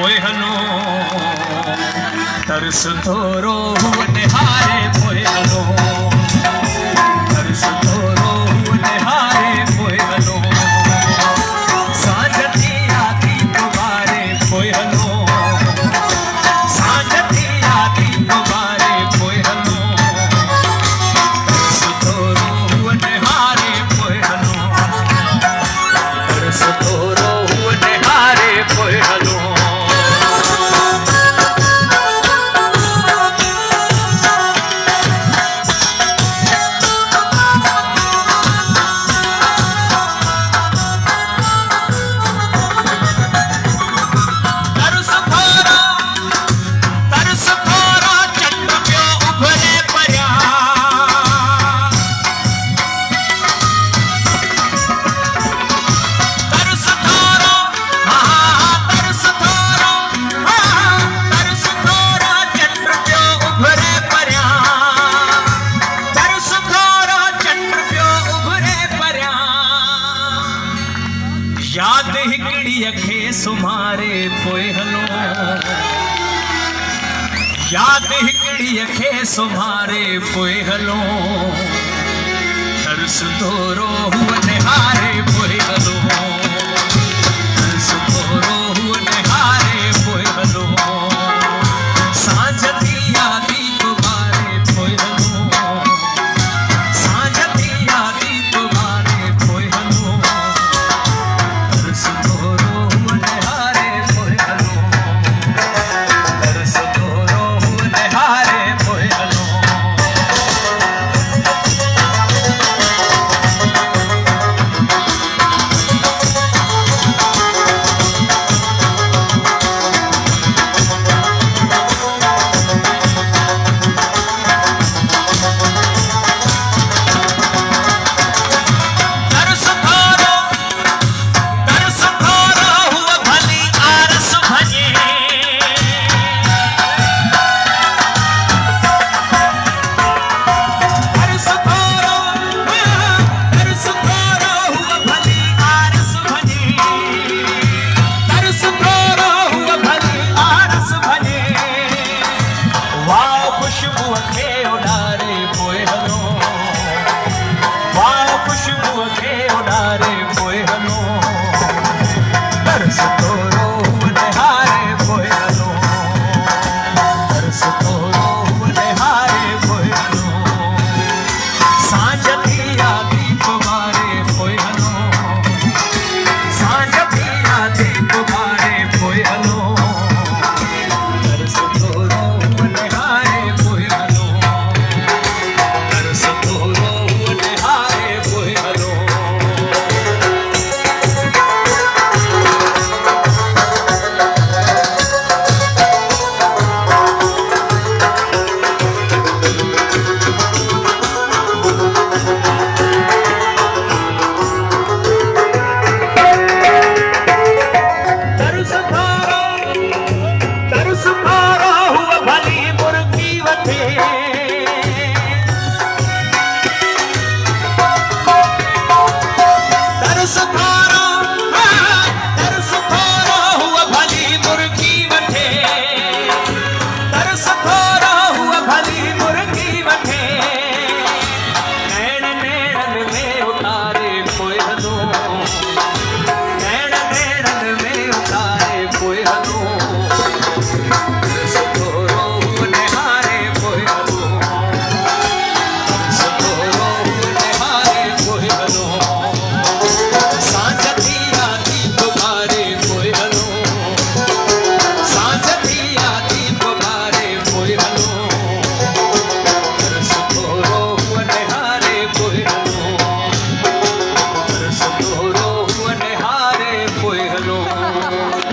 पोहनो तरस थोरो निहारे पोहनो तरस थोरो निहारे पोहनो सांझ थी आती तुम्हारे पोहनो सांझ थी आती तुम्हारे पोहनो तरस थोरो निहारे पोहनो तरस थोरो निहारे पोहनो याद हिकड़ी अखे सुमारे पोहनो याद हिकड़ी अखे सुमारे पोहनो तरस थोरो निहारे पोहनो तरस थोरो निहारे पोहनो सांझ थी आती तुम्हारे पोहनो सांझ थी आती तुम्हारे पोहनो तरस थोरो निहारे पोहनो तरस थोरो निहारे पोहनो तरस थोरो निहारे पोहनो तरस थोरो निहारे पोहनो सांझ थी आती तुम्हारे पोहनो सांझ थी आती तुम्हारे पोहनो तरस थोरो निहारे पोहनो तरस थोरो निहारे पोहनो पोहनो।